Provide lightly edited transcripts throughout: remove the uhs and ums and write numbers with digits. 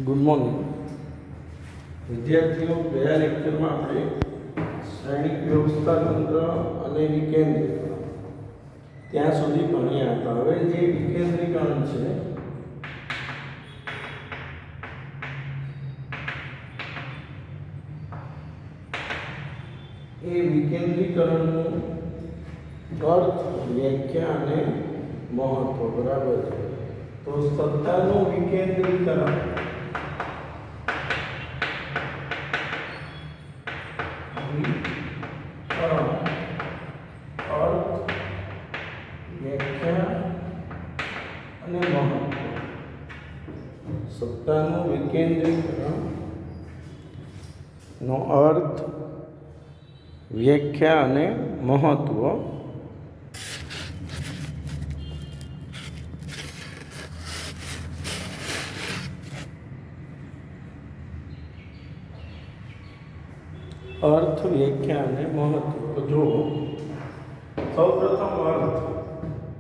Good morning વિદ્યાર્થીઓ, ગયા લેક્ચરમાં આપણે શ્રેણિક વ્યવસ્થા તંત્ર અને વિકેન્દ્રીકરણ ત્યાં સુધી ભણ્યા હતા. હવે જે વિકેન્દ્રીકરણ છે એ વિકેન્દ્રીકરણનું અર્થ, વ્યાખ્યા અને મહત્વ બરાબર છે. તો સત્તાનું વિકેન્દ્રીકરણ અર્થ, વ્યાખ્યા અને મહત્વ. સત્તાનું વિકેન્દ્રીકરણ નો અર્થ, વ્યાખ્યા અને મહત્વ. અર્થ, વ્યાખ્યા અને મહત્વ. તો જો સૌપ્રથમ અર્થ,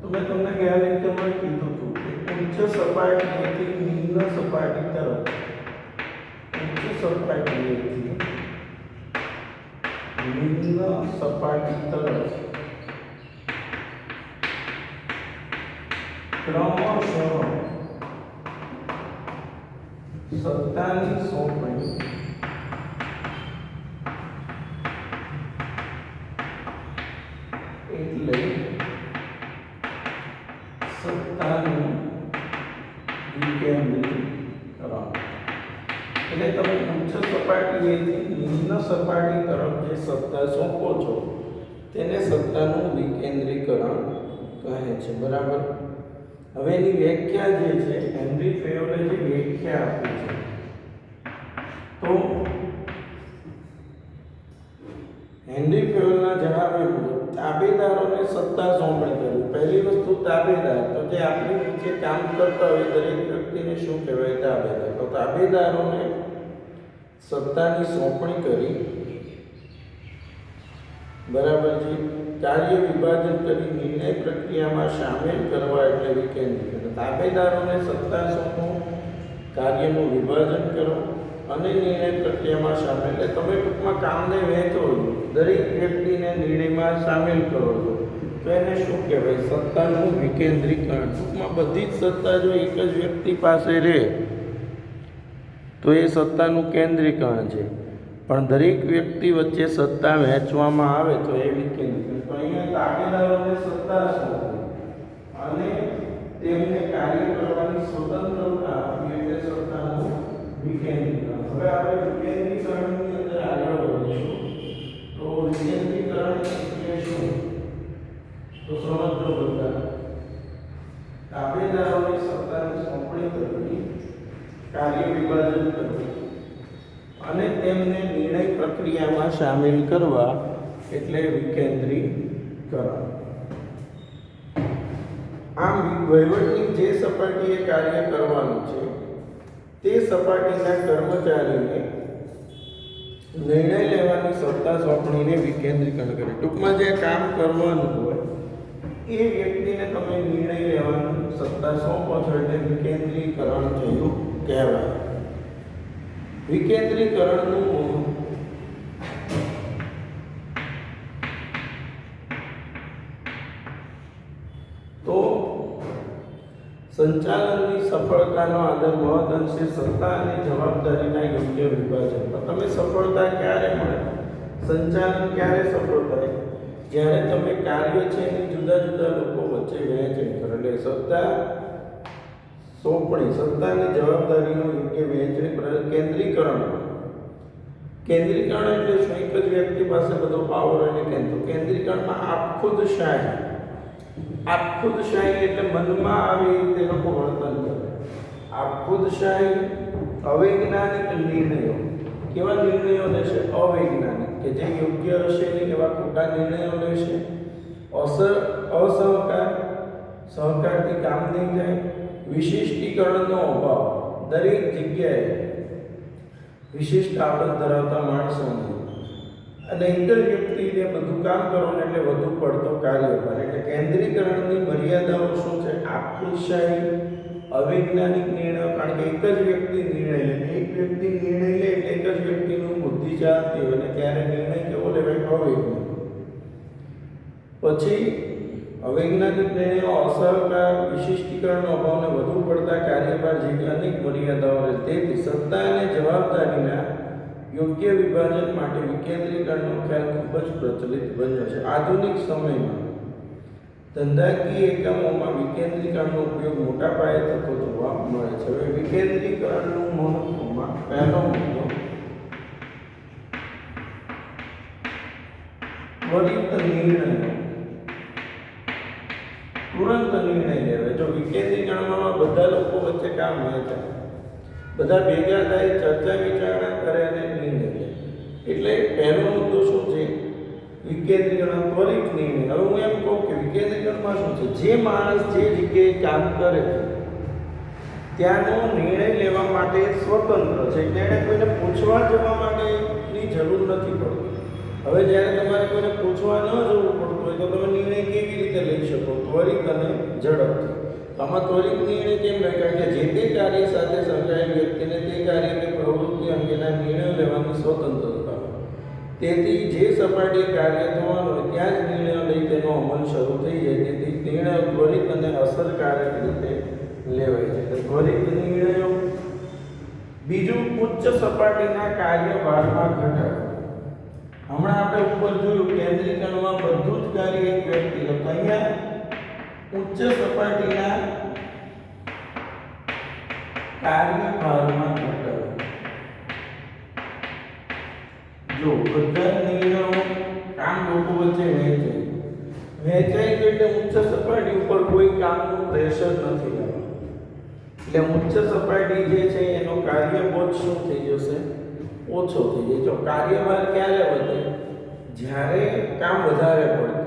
તો મેં તમને ગયા લેક્ચરમાં કીધું હતું કે ઉચ્ચ સપાટીએથી નિમ્ન સપાટી તરફ, ઉચ્ચ સપાટીએથી નિમ્ન સપાટી તરફ ક્રમશઃ સત્તાની સોંપણી એટલે સત્તાનું વિકેન્દ્રીકરણ. એટલે તમે ઉચ્ચ સપાટીએથી નિમ્ન સપાટી તરફ જે સત્તા સોંપો છો તેને સત્તાનું વિકેન્દ્રીકરણ કહે છે. બરાબર. હવે એની વ્યાખ્યા જે છે, હેનરી ફેયોલે જે વ્યાખ્યા આપી છે, તો હેનરી ફેયોલના જણાવ્યા મુજબ તાબેદારોને સત્તા સોંપણી કરવી. પહેલી વસ્તુ તાબેદાર, તો જે આપણી નીચે કામ કરતા હોય દરેક વ્યક્તિને શું કહેવાય? તાબેદાર. તો તાબેદારોને સત્તાની સોંપણી કરી, બરાબર છે, કાર્ય વિભાજન કરી નિર્ણય પ્રક્રિયામાં સામેલ કરવા એટલે વિકેન્દ્રીકરણ. તાબેદારોને સત્તા સોંપો, કાર્યનું વિભાજન કરો અને નિર્ણય પ્રક્રિયામાં સામેલ. એટલે તમે ટૂંકમાં કામને વહેંચો છો, દરેક વ્યક્તિને નિર્ણયમાં સામેલ કરો છો, તો એને શું કહેવાય? સત્તાનું વિકેન્દ્રીકરણ. ટૂંકમાં બધી જ સત્તા જો એક જ વ્યક્તિ પાસે રહે તો એ સત્તાનું કેન્દ્રીકરણ છે, પણ દરેક વ્યક્તિ વચ્ચે સત્તા વહેંચવામાં આવે તો એ વિકેન્દ્રીકરણ. તો અહીંયા તાબેદારોને સત્તા સોંપવી અને તેમને કાર્ય કરવાની સ્વતંત્રતા આપવી એટલે સત્તાનું વિકેન્દ્રીકરણ. હવે આપણે વિકેન્દ્રીકરણની અંદર આગળ વધીશું. તો વિકેન્દ્રીકરણ એટલે શું? તો સમજો બધા. તાબેદારોને સત્તાની સોંપણી કરવી, કાર્ય વિભાજન કરવું અને તેમને નિર્ણય પ્રક્રિયામાં સામેલ કરવા એટલે વિકેન્દ્રીકરણ. આમ વહીવટની જે સપાટીએ કાર્ય કરવાનું છે તે સપાટીના કર્મચારીને નિર્ણય લેવાની સત્તા સોંપણીને વિકેન્દ્રીકરણ કરે. ટૂંકમાં જે કામ કરવાનું હોય એ વ્યક્તિને તમે નિર્ણય લેવાની સત્તા સોંપો છો એટલે વિકેન્દ્રીકરણ થયું કહેવાય. વિકેન્દ્રીકરણનું તો સંચાલનની સફળતાનો આધાર મહદઅંશે સત્તા અને જવાબદારીના યોગ્ય વિભાજન. તો તમે સફળતા ક્યારે મળે? સંચાલન ક્યારે સફળ થાય? જ્યારે તમે કાર્ય છે એની જુદા જુદા લોકો વચ્ચે વહેંચણી કરો. એટલે સત્તા સોંપણી, સત્તાની જવાબદારીનો યોગ્ય વહેંચણી. કેન્દ્રીકરણ, કેન્દ્રીકરણ એટલે શું? એક જ વ્યક્તિ પાસે બધો પાવર અને કેન્દ્રીકરણમાં આપખુદશાહી. આપખુદશાહી એટલે મનમાં આવે એ રીતે લોકો વર્તન કરે. આપખુદશાહી, અવૈજ્ઞાનિક નિર્ણયો. કેવા નિર્ણયો લેશે? અવૈજ્ઞાનિક, કે જે યોગ્ય હશે નહીં એવા ખોટા નિર્ણયો લેશે. અસહકાર, સહકારથી કામ નહીં જાય. વિશિષ્ટીકરણનો અભાવ, દરેક જગ્યાએ વિશિષ્ટ આવડત ધરાવતા માણસો અને ઇન્ટર વ્યક્તિને બધું કામ કરવાનું એટલે વધુ પડતો કાર્યભાર. એટલે કેન્દ્રીકરણની મર્યાદાઓ શું છે? આપખુદશાહી, અવૈજ્ઞાનિક નિર્ણયો, કારણ કે એક જ વ્યક્તિ નિર્ણય લે, એક વ્યક્તિ નિર્ણય લે એટલે એક જ વ્યક્તિનું બુદ્ધિ ચાલતી હોય અને ત્યારે નિર્ણય કેવો લેવાય? અવૈજ્ઞાનિક. પછી અવૈજ્ઞાનિક નિર્ણયો અસરકાર, વિશિષ્ટીકરણનો અભાવને વધુ પડતા કાર્યભાર જેવી અનેક મર્યાદાઓ રહે. તેથી સત્તા અને જવાબદારીના યોગ્ય વિભાજન માટે વિકેન્દ્રીકરણનો ખ્યાલ ખૂબ જ પ્રચલિત બન્યો છે. આધુનિક સમયમાં ધંધાકીય એકમોમાં વિકેન્દ્રીકરણનો ઉપયોગ મોટા પાયે થતો જોવા મળે છે. હવે વિકેન્દ્રીકરણનું મહત્વમાં પહેલો મુદ્દો ત્વરિત નિર્ણયો, તુરંત નિર્ણય લેવાય. જો વિકેન્દ્રીકરણમાં બધા લોકો વચ્ચે કામ વહેંચાય, બધા ભેગા થાય, ચર્ચા વિચારણા કરે અને નિર્ણય લે. એટલે પહેલો મુદ્દો શું છે? વિકેન્દ્રીકરણ, ત્વરિત નિર્ણય. હવે હું એમ કહું કે વિકેન્દ્રીકરણમાં શું છે? જે માણસ જે જગ્યાએ કામ કરે છે ત્યાંનો નિર્ણય લેવા માટે સ્વતંત્ર છે, એટલે એને કોઈને પૂછવા જવા માટેની જરૂર નથી પડતી. હવે જ્યારે તમારે કોઈને પૂછવા ન જવું પડતું હોય તો તમે નિર્ણય કેવી રીતે લઈ શકો? ત્વરિત અને ઝડપથી. આમાં ત્વરિત નિર્ણય કેમ લે? કારણ કે જે તે કાર્ય સાથે સંકળાયેલ વ્યક્તિને તે કાર્ય કે પ્રવૃત્તિ અંગેના નિર્ણયો લેવાની સ્વતંત્રતા હોય. તેથી જે સપાટીએ કાર્ય થવાનું હોય ત્યાં જ નિર્ણયો લઈ તેનો અમલ શરૂ થઈ જાય. તેથી નિર્ણયો ત્વરિત અને અસરકારક રીતે લેવાય છે. ત્વરિત નિર્ણયો. બીજું, ઉચ્ચ સપાટીના કાર્યભારમાં ઘટાડો. હમણાં આપણે ઉપર જોયું કેન્દ્રીકરણમાં બધું જ કાર્ય એક વ્યક્તિ કરતો. અહીંયા ઉચ્ચ સપાટીના કાર્યભારમાં ઘટાડો. જો બધા નિર્ણયો કામ લોકો વચ્ચે વહેંચાય એટલે ઉચ્ચ સપાટી ઉપર કોઈ કામનું પ્રેશર નથી રહેવાનું. એટલે ઉચ્ચ સપાટી જે છે એનો કાર્યબોધ શું થઈ જશે? ઓછો થઈ જાય. જો કાર્યભાર ક્યારે વધે? જ્યારે કામ વધારે પડતું.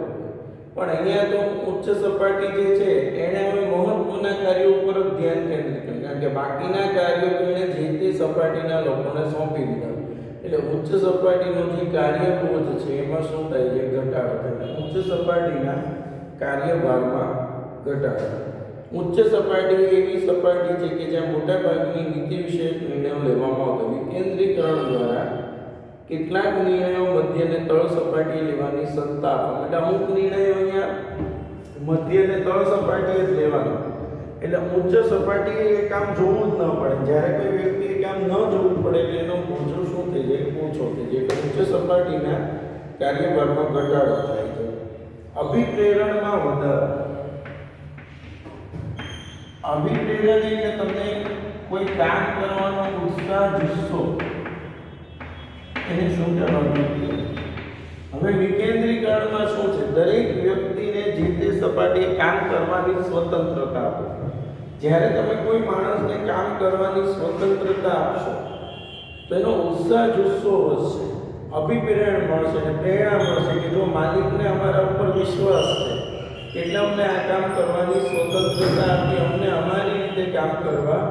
પણ અહીંયા તો ઉચ્ચ સપાટી જે છે એને હવે મહત્વના કાર્યો ઉપર જ ધ્યાન કેન્દ્રિત કર્યું, કારણ કે બાકીના કાર્યો તો એને જે તે સપાટીના લોકોને સોંપી દીધા. એટલે ઉચ્ચ સપાટીનો જે કાર્યબોધ છે એમાં શું થાય છે? ઘટાડો થાય. ઉચ્ચ સપાટીના કાર્યભારમાં ઘટાડો. ઉચ્ચ સપાટી એવી સપાટી છે કે જ્યાં મોટાભાગની નીતિ વિષયક નિર્ણયો લેવામાં આવતા. વિકેન્દ્રીકરણ દ્વારા કેટલાક નિર્ણયો મધ્ય અને તળ સપાટીએ લેવાની સત્તા આપે. એટલે અમુક નિર્ણયો અહીંયા મધ્ય અને તળ સપાટીએ જ લેવાના. એટલે ઉચ્ચ સપાટીએ એ કામ જોવું જ ન પડે. જ્યારે કોઈ વ્યક્તિએ કામ ન જોવું પડે એટલે એનો બોજો શું થઈ જાય? ઓછો થઈ જાય. એટલે ઉચ્ચ સપાટીના કાર્યભારમાં ઘટાડો થાય છે. અભિપ્રેરણમાં વધારો. અભિપ્રેરણ એટલે તમને કોઈ કામ કરવાનો ઉત્સાહ, જુસ્સો, એને શું કહેવાનું? હવે વિકેન્દ્રીકરણમાં શું છે? દરેક વ્યક્તિને જે તે સપાટીએ કામ કરવાની સ્વતંત્રતા આપો. જ્યારે તમે કોઈ માણસને કામ કરવાની સ્વતંત્રતા આપશો તો એનો ઉત્સાહ, જુસ્સો વધશે, અભિપ્રેરણ મળશે અને પ્રેરણા મળશે કે જો માલિકને અમારા ઉપર વિશ્વાસ છે એટલે અમને આ કામ કરવાની સ્વતંત્રતા આપી, અમને અમારી રીતે કામ કરવા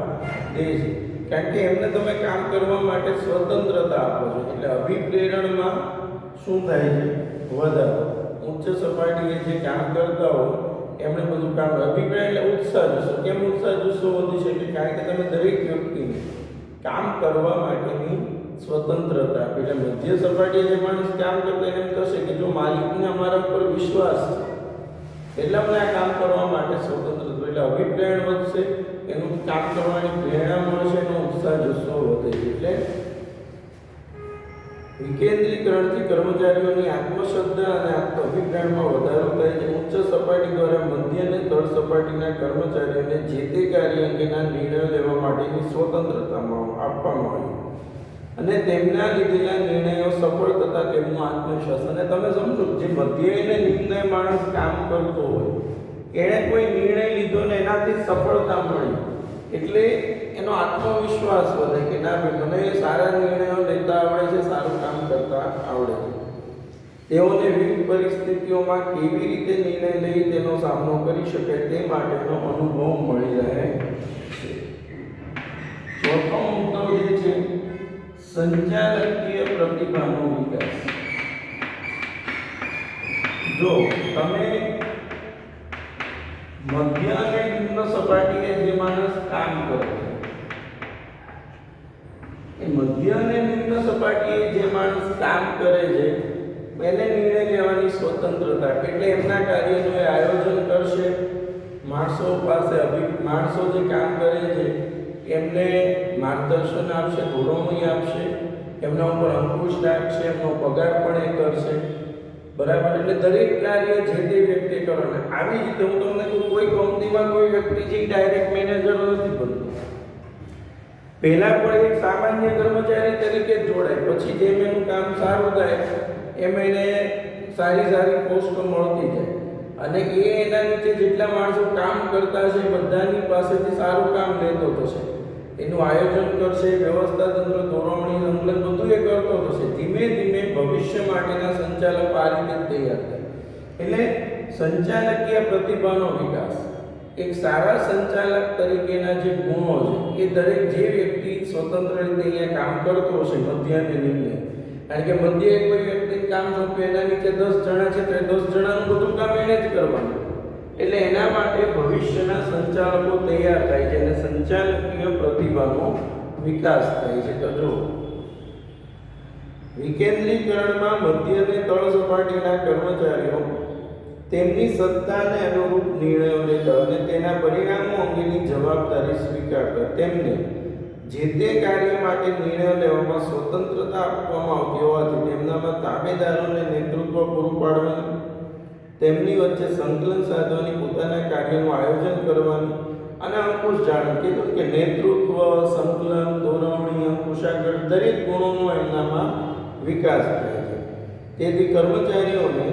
દે છે. કારણ કે એમને તમે કામ કરવા માટે સ્વતંત્રતા આપો છો. એટલે અભિપ્રેરણમાં શું થાય છે? વધારો. ઉચ્ચ સપાટીએ જે કામ કરતા હોય એમણે બધું કામ. અભિપ્રેરણ એટલે ઉત્સાહ, જુસ્સો. કેમ ઉત્સાહ, જુસ્સો વધી શકે? કારણ કે તમે દરેક વ્યક્તિને કામ કરવા માટેની સ્વતંત્રતા આપી. એટલે મધ્ય સપાટીએ જે માણસ કામ કરતા એને એમ થશે કે જો માલિકને અમારા ઉપર વિશ્વાસ છે એટલે અમને આ કામ કરવા માટે સ્વતંત્ર. એટલે અભિપ્રેરણ વધશે, એનું કામ કરવાની પ્રેરણા મળશે, એનો ઉત્સાહ, જુસ્સો વધે છે. એટલે વિકેન્દ્રીકરણથી કર્મચારીઓની આત્મશ્રદ્ધા અને અભિપ્રાયમાં વધારો થાય છે. ઉચ્ચ સપાટી દ્વારા મધ્ય અને તળ સપાટીના કર્મચારીઓને જે તે કાર્ય અંગેના નિર્ણયો લેવા માટેની સ્વતંત્રતા આપવામાં આવી અને તેમના લીધેલા નિર્ણયો સફળ થતા તેમનો આત્મવિશ્વાસ. અને તમે સમજો જે મધ્ય અને નિમ્ન માણસ કામ કરતો હોય એણે કોઈ નિર્ણય લીધો ને એનાથી સફળતા મળી એટલે એનો આત્મવિશ્વાસ વધે કે ના ભાઈ મને સારા નિર્ણયો લેતા આવડે છે, સારું કામ કરતા આવડે છે. તેઓને વિવિધ પરિસ્થિતિઓમાં કેવી રીતે નિર્ણય લઈ તેનો સામનો કરી શકે તે માટેનો અનુભવ મળી રહે છે. ચોથો મુદ્દો જે છે સંચાલકીય પ્રતિભાનો વિકાસ. જો તમે મધ્ય અને નિમ્ન સપાટીએ જે માણસ કામ કરે મધ્ય અને નિમ્ન સપાટીએ જે માણસ કામ કરે છે એને નિર્ણય લેવાની સ્વતંત્રતા, એટલે એમના કાર્યનું એ આયોજન કરશે, માણસો જે કામ કરે છે એમને માર્ગદર્શન આપશે, ધોરણો આપશે, એમના ઉપર અંકુશ રાખશે, એમનો પગાર પણ એ કરશે, બરાબર. એટલે દરેક કાર્ય જે તે વ્યક્તિ કરવાના. આવી રીતે હું તમને કહું, કોઈ કંપનીમાં કોઈ વ્યક્તિ છે ડાયરેક્ટ મેનેજર નથી બનતો, પહેલા પણ એક સામાન્ય કર્મચારી તરીકે જ જોડાય, પછી જેમ એનું કામ સારું થાય એમ એને સારી પોસ્ટો મળતી જાય, અને એના નીચે જેટલા માણસો કામ કરતા છે બધાની પાસેથી સારું કામ લેતો થશે, એનું આયોજન કરશે, વ્યવસ્થા તંત્ર, ધોરણની સંકલન બધું એ કરતો થશે. ધીમે ધીમે ભવિષ્ય માટેના સંચાલકો આ રીતે તૈયાર થાય. એટલે સંચાલકીય પ્રતિભાનો વિકાસ, એક સારા સંચાલક તરીકેના જે ગુણો છે એ દરેક જે વ્યક્તિ સ્વતંત્ર રીતે અહીંયા કામ કરતો હશે, મધ્ય અને નિમ્ન, કારણ કે મધ્યએ કોઈ વ્યક્તિને કામ સોંપ્યું, એના નીચે 10 જણા છે તો એ 10 જણાનું બધું કામ એને જ કરવાનું, એટલે એના માટે ભવિષ્યના સંચાલકો તૈયાર થાય છે અને સંચાલકીય પ્રતિભાનો વિકાસ થાય છે. તો જો વિકેન્દ્રીકરણમાં મધ્ય અને તળ સપાટીના કર્મચારીઓ તેમની સત્તાને અનુરૂપ નિર્ણયો લેતા અને તેના પરિણામો અંગેની જવાબદારી સ્વીકારતા, તેમને જે તે કાર્ય માટે નિર્ણયો લેવામાં સ્વતંત્રતા આપવામાં આવતી હોવાથી તેમનામાં તાબેદારોને નેતૃત્વ પૂરું પાડવાનું, તેમની વચ્ચે સંકલન સાધવાની, પોતાના કાર્યનું આયોજન કરવાનું અને અંકુશ જાળવવું. કીધું કે નેતૃત્વ, સંકલન, ધોરણની, અંકુશાગ્ર દરેક ગુણોનો એમનામાં વિકાસ થાય છે. તેથી કર્મચારીઓને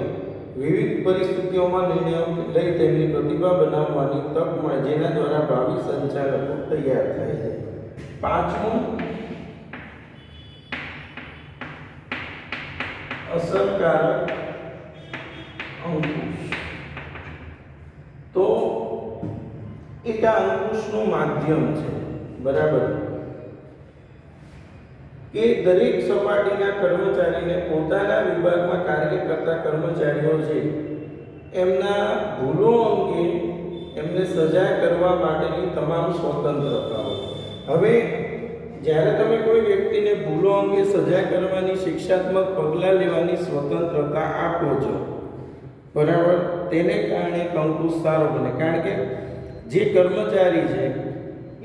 વિવિધ પરિસ્થિતિઓમાં નિર્ણયો લઈ તેમની પ્રતિભા બનાવવાની તક મળે, જેના દ્વારા ભાવિ સંચાલકો તૈયાર થાય છે. પાંચમું, અસરકારક અંકુશ. તો એક આ અંકુશનું માધ્યમ છે, બરાબર, કે દરેક સપાટીના કર્મચારીને પોતાના વિભાગમાં કાર્ય કરતા કર્મચારીઓ છે એમના ભૂલો અંગે એમને સજા કરવા માટેની તમામ સ્વતંત્રતા હોય. હવે જ્યારે તમે કોઈ વ્યક્તિને ભૂલો અંગે સજા કરવાની, શિક્ષાત્મક પગલાં લેવાની સ્વતંત્રતા આપો છો, બરાબર, તેને કારણે અંકુશ સારો બને, કારણ કે જે કર્મચારી છે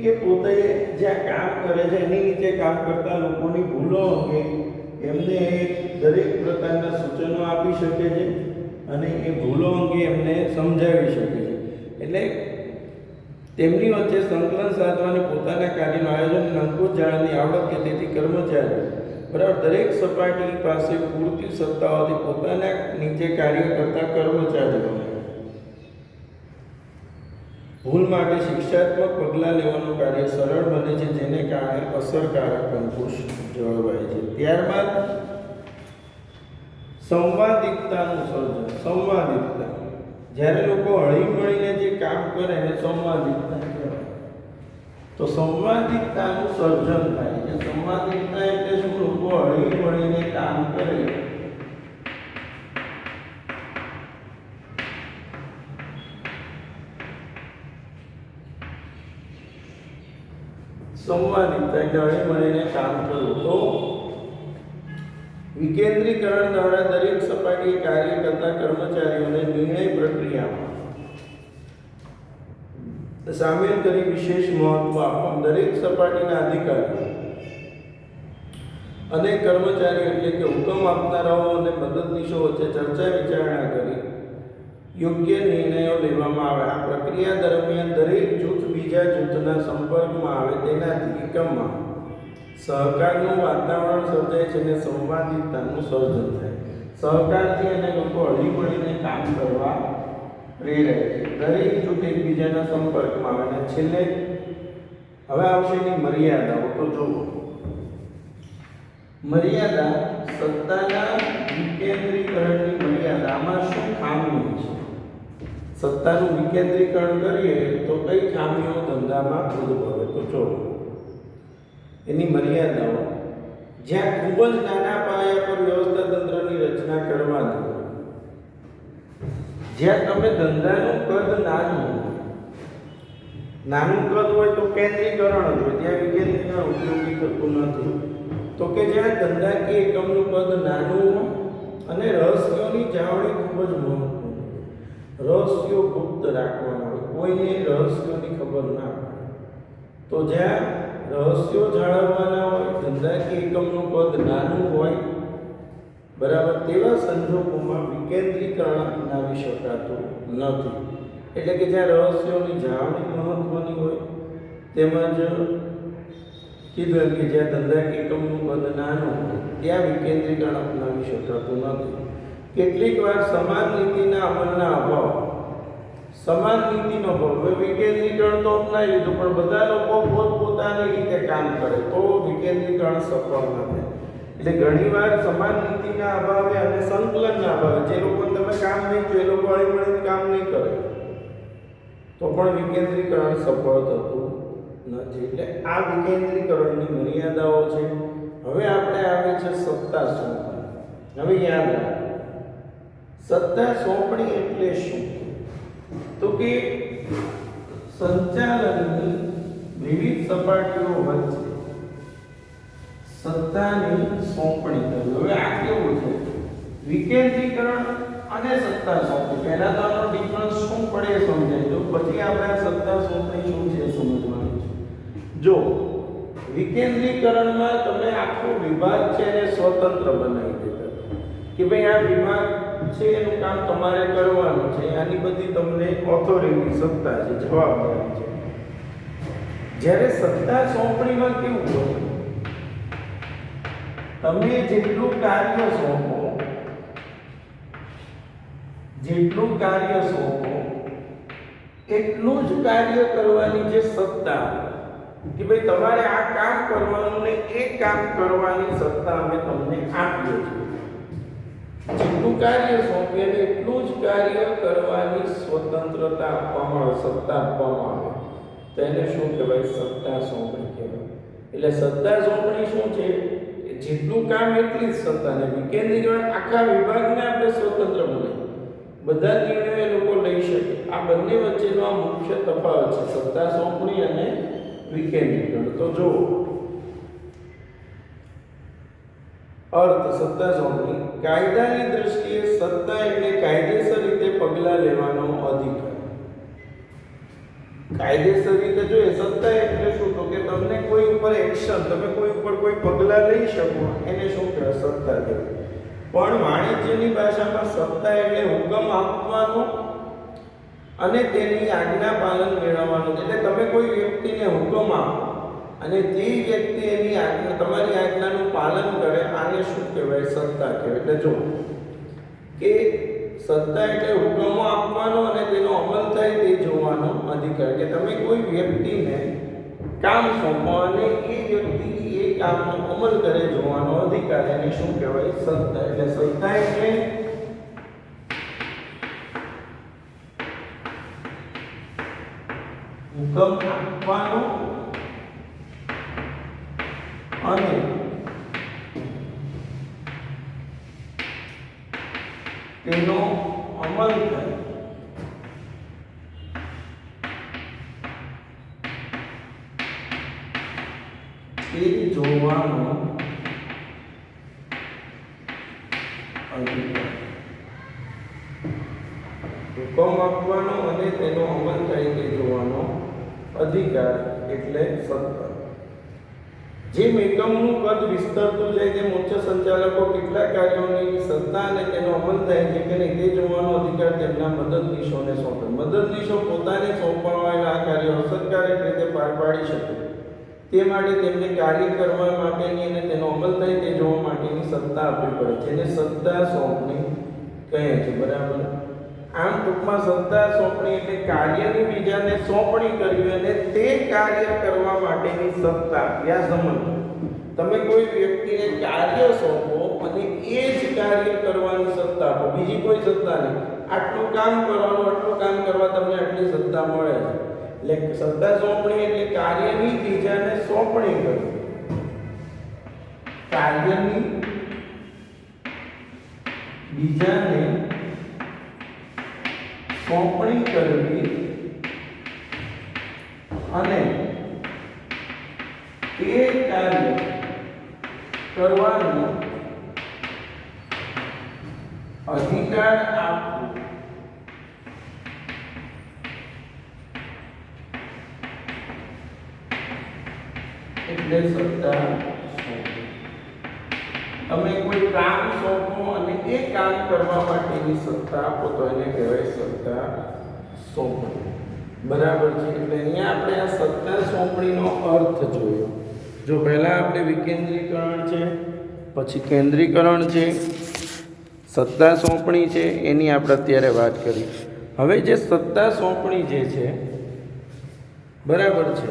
એ પોતે જ્યાં કામ કરે છે એની નીચે કામ કરતા લોકોની ભૂલો અંગે એમને દરેક પ્રકારના સૂચનો આપી શકે છે અને એ ભૂલો અંગે એમને સમજાવી શકે છે. એટલે તેમની વચ્ચે સંકલન સાધવાની, પોતાના કાર્યનું આયોજન અને અંકુશ જાળવવાની આવડત કે તેથી કર્મચારી, બરાબર, દરેક સપાટી પાસે પૂરતી સત્તાઓથી પોતાના નીચે કાર્ય કરતા કર્મચારીઓને ભૂલ માટે શિક્ષાત્મક પગલાં લેવાનું કાર્ય સરળ બને છે, જેને કારણે અસરકારક અંકુશ જળવાય છે. ત્યારબાદ સંવાદિકતાનું સર્જન. સંવાદિકતા, જ્યારે લોકો હળી મળીને જે કામ કરે એને સંવાદિકતા કહેવાય. તો સંવાદિકતાનું સર્જન થાય છે. સંવાદિકતા એટલે શું? લોકો હળી મળીને કામ કરે, સંવાદિકતા એટલે હળી મળીને કામ કરવું. તો વિકેન્દ્રીકરણ દ્વારા દરેક સપાટીએ કાર્ય કરતા કર્મચારીઓને નિર્ણય પ્રક્રિયામાં સામેલ કરી વિશેષ મહત્વ આપવા દરેક સપાટીના અધિકારીઓ અને કર્મચારીઓ એટલે કે હુકમ આપનારાઓ અને મદદનીશો વચ્ચે ચર્ચા વિચારણા કરી યોગ્ય નિર્ણયો લેવામાં આવે. આ પ્રક્રિયા દરમિયાન દરેક જૂથ બીજા જૂથના સંપર્કમાં આવે, તેનાથી એકમમાં સહકારનું વાતાવરણ સર્જાય છે અને સંવાદિકતાનું સર્જન થાય. સહકારથી અને લોકો હળી મળીને કામ કરવા પ્રેરાય છે. દરેક જૂથ એકબીજાના સંપર્કમાં આવે. અને છેલ્લે હવે આવશે એની મર્યાદાઓ. તો જુઓ, મર્યાદા, સત્તાના વિકેન્દ્રીકરણની મર્યાદા. આમાં શું ખામીઓ છે? સત્તાનું વિકેન્દ્રીકરણ કરીએ તો કઈ ખામીઓ ધંધામાં ઉદ્ભવે? તો જો એની મર્યાદાઓ, જ્યાં ખૂબ જ નાના પાયા પર વ્યવસ્થા તંત્રની રચના કરવાની, જ્યાં તમે ધંધાનું કદ નાનું કદ હોય તો કેન્દ્રીકરણ જ હોય, ત્યાં વિકેન્દ્રીકરણ ઉપયોગી થતું નથી. તો કે જ્યાં ધંધાકીય એકમનું કદ નાનું હોય અને રહસ્યોની જાળવણી ખૂબ જ મહત્વની હોય, રહસ્યો ગુપ્ત રાખવાના હોય, કોઈને રહસ્યોની ખબર ના પડે. તો જ્યાં રહસ્યો જાળવવાના હોય, ધંધાકીય એકમનું કદ નાનું હોય, બરાબર, તેવા સંજોગોમાં વિકેન્દ્રીકરણ અપનાવી શકાતું નથી. એટલે કે જ્યાં રહસ્યોની જાળવણી મહત્વની હોય, તેમજ કીધું કે જ્યાં ધંધાકીય એકમનું કદ નાનું હોય ત્યાં વિકેન્દ્રીકરણ અપનાવી શકાતું નથી. કેટલીક વાર સમાન નીતિના અમલના અભાવ, સમાન નીતિનો અભાવ, હવે વિકેન્દ્રીકરણ તો અપનાવી લીધું પણ બધા લોકો પોતપોતાની રીતે કામ કરે તો વિકેન્દ્રીકરણ સફળ ના થાય. એટલે ઘણીવાર સમાન નીતિના અભાવે અને સંકલનના અભાવે જે લોકો તમે કામ નહીં કરો એ લોકો હળીમળીને કામ નહીં કરે તો પણ વિકેન્દ્રીકરણ સફળ થતું નથી. એટલે આ વિકેન્દ્રીકરણની મર્યાદાઓ છે. હવે આપણે આવે છે સત્તા સોંપણી. હવે યાદ રાખો, સત્તા સોંપણી એટલે શું? તો કે સંચાલનની વિવિધ સપાટીઓ વચ્ચે સત્તાની સોંપણી કરવી. હવે આ કેવું છે? વિકેન્દ્રીકરણ અને સત્તા સોંપણી. પહેલા તો આનો ડિફરન્સ શું પડે એ સમજાય દો, પછી આપણે સત્તા સોંપણી શું છે સમજવાનું છે. જો વિકેન્દ્રીકરણમાં તમે આખો વિભાગ છે એને સ્વતંત્ર બનાવી દેતા કે ભાઈ આ વિભાગ છે એનું કામ તમારે કરવાનું છે, આની બધી તમને ઓથોરિટી, સત્તા છે, જવાબદારી છે. જ્યારે સત્તા સોંપણીમાં કેવું હોય, તમે જેટલું કાર્ય સોંપો એટલું જ કાર્ય કરવાની જે સત્તા કે ભાઈ તમારે આ કામ કરવાનું ને એ કામ કરવાની સત્તા અમે તમને આપીએ છીએ. જેટલું કાર્ય સોંપીએ એટલું જ કાર્ય કરવાની સ્વતંત્રતા આપવામાં આવે, સત્તા આપવામાં આવે. તેને શું કહેવાય? સત્તા સોંપણી કહેવાય. એટલે સત્તા સોંપણી શું છે? જેટલું કામ એટલી જ સત્તા. ને વિકેન્દ્રીકરણ આખા વિભાગને આપણે સ્વતંત્ર બનાવીએ, બધા નિર્ણયો લોકો લઈ શકે. આ બંને વચ્ચેનો આ મુખ્ય તફાવત છે, સત્તા સોંપણી અને વિકેન્દ્રીકરણ. તો જો અર્થ સત્તા સોંપણી, કાયદાની દ્રષ્ટિએ સત્તા એટલે કાયદેસર રીતે પગલાં લેવાનો અધિકાર. કાયદેસર રીતે જોઈએ સત્તા એટલે શું? તો કે તમને કોઈ ઉપર એક્શન, તમે કોઈ ઉપર કોઈ પગલાં લઈ શકો એને શું કહેવાય? સત્તા કહેવાય. પણ વાણિજ્યની ભાષામાં સત્તા એટલે હુકમ આપવાનો અને તેની આજ્ઞા પાલન મેળવવાનું. એટલે તમે કોઈ વ્યક્તિને હુકમ આપો અને તે વ્યક્તિ એની આજ્ઞા, તમારી આજ્ઞાનું પાલન કરે, આને શું કહેવાય? સત્તા કહેવાય. એટલે જો કે સત્તા એટલે હુકમો આપવાનો અને તેનો અમલ થાય તે જોવાનો અધિકાર. કે તમે કોઈ વ્યક્તિને કામ સોંપો અને એ વ્યક્તિ એ કામનો અમલ કરે જોવાનો અધિકાર, એને શું કહેવાય? સત્તા. એટલે સત્તા એટલે હુકમ આપવાનો અને તેનો અમલ થાય તે જોવાનો અધિકાર. હુકમ આપવાનો અને તેનો અમલ થાય તે જોવાનો અધિકાર એટલે સત્તા. જેમ એકમનું કદ વિસ્તરતું જાય તેમ ઉચ્ચ સંચાલકો કેટલાક કાર્યોની સત્તા અને તેનો અમલ થાય છે કે નહીં તે જોવાનો અધિકાર તેમના મદદનીશોને સોંપે. મદદનીશો પોતાને સોંપવાયેલા આ કાર્યો અસરકારક રીતે પાર પાડી શકે તે માટે તેમને કાર્ય કરવા માટેની અને તેનો અમલ થાય તે જોવા માટેની સત્તા આપવી પડે, જેને સત્તા સોંપણી કહે છે. બરાબર. આમ ટૂંકમાં સત્તા સોંપણી એટલે કાર્યની બીજાને સોંપણી કરવી અને તે કાર્ય કરવા માટેની સત્તા. યા સમજો, તમે કોઈ વ્યક્તિને કાર્ય સોંપો અને એ જ કાર્ય કરવાની સત્તા આપો, બીજી કોઈ સત્તા નહીં. આટલું કામ કરવાનું, આટલું કામ કરવા તમને આટલી સત્તા મળે છે. એટલે સત્તા સોંપણી એટલે કાર્યની બીજાને સોંપણી કરવી. કાર્યની બીજાને સોંપણી કરવી અને તે કાર્ય કરવાનો અધિકાર આપવો એટલે સત્તા સોંપવી. તમે કોઈ કામ સોંપો અને એ કામ કરવા માટેની સત્તા આપો તો એને કહેવાય સત્તા સોંપણી. બરાબર છે. એટલે અહીંયા આપણે આ સત્તા સોંપણીનો અર્થ જોયો. જો પહેલા આપણે વિકેન્દ્રીકરણ છે, પછી કેન્દ્રીકરણ છે, સત્તા સોંપણી છે, એની આપણે અત્યારે વાત કરી. હવે જે સત્તા સોંપણી જે છે, બરાબર છે,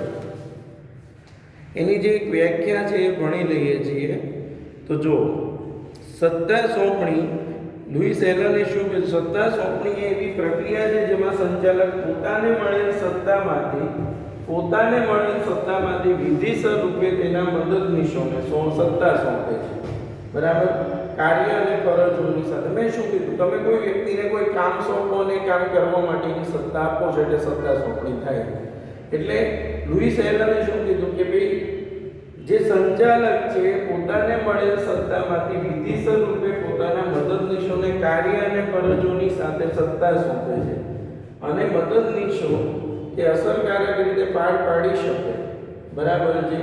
એની જે એક વ્યાખ્યા છે એ ભણી લઈએ છીએ. તો જો સત્તા સોંપણી, લુઈસ એલને શું કીધું? સત્તા સોંપણી એ એવી પ્રક્રિયા છે જેમાં સંચાલક પોતાને મળેલ સત્તામાંથી વિધિસર રૂપે તેના મદદનીશોને સત્તા સોંપે છે. બરાબર. કાર્ય અને ફરજોની સાથે. મેં શું કીધું? તમે કોઈ વ્યક્તિને કોઈ કામ સોંપો અને કામ કરવા માટેની સત્તા આપો છો એટલે સત્તા સોંપણી થાય. એટલે લુઈસ એલને શું કીધું કે ભાઈ જે સંચાલક છે પોતાને મળેલ સત્તામાંથી વિધિસર રૂપે પોતાના મદદનીશોને કાર્ય અને ફરજોની સાથે સત્તા સોંપે છે અને મદદનીશો તે અસરકારક રીતે પાર પાડી શકે. બરાબર છે.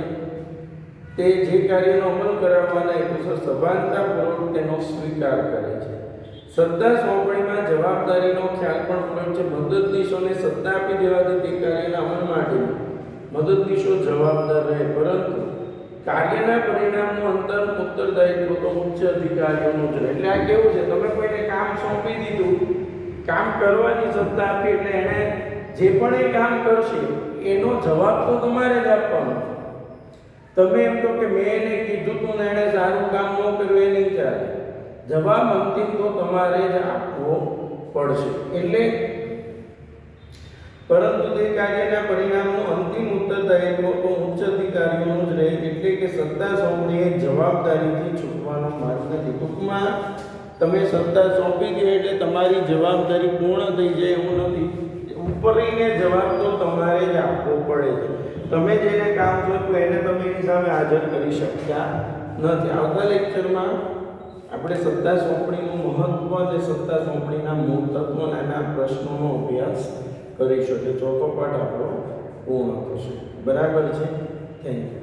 તે જે કાર્યનો અમલ કરાવવાના હેતુસર સભાનતાપૂર્વક તેનો સ્વીકાર કરે છે. સત્તા સોંપણીમાં જવાબદારીનો ખ્યાલ પણ પૂરક છે. મદદનીશોને સત્તા આપી દેવાથી તે કાર્યના અમલ માટે મદદનીશો જવાબદાર રહે, પરંતુ કાર્યના પરિણામનું ઉત્તરદાયિત્વ તો ઉચ્ચ અધિકારીઓનું જ રહે. એટલે આ કેવું છે? તમે કોઈને કામ સોંપી દીધું, કામ કરવાની સત્તા આપી, એટલે એને જે પણ એ કામ કરશે એનો જવાબ તો તમારે જ આપવાનો. તમે એમ કહો કે મેં એને કીધું તું ને એણે સારું કામ ન કર્યું, એ નહીં ચાલે. જવાબ અંતિમ તો તમારે જ આપવો પડશે. એટલે પરંતુ તે કાર્યના પરિણામનું અંતિમ ઉત્તરદાયિત્વ તો ઉચ્ચ અધિકારીઓનું જ રહે. એટલે કે સત્તા સોંપણી એ જવાબદારીથી છૂટવાનો માર્ગ નથી. ટૂંકમાં તમે સત્તા સોંપી દો એટલે તમારી જવાબદારી પૂર્ણ થઈ જાય એવું નથી. ઉપરીને જવાબ તો તમારે જ આપવો પડે છે. તમે જેને કામ સોંપ્યું એને તમે એની સામે હાજર કરી શકતા નથી. આવતા લેક્ચરમાં આપણે સત્તા સોંપણીનું મહત્વ અને સત્તા સોંપણીના મૂળ તત્વો અને એના પ્રશ્નોનો અભ્યાસ કરીશું. એટલે ચોથો પાઠ આપણો પૂર્ણ થશે. બરાબર છે. Thank you.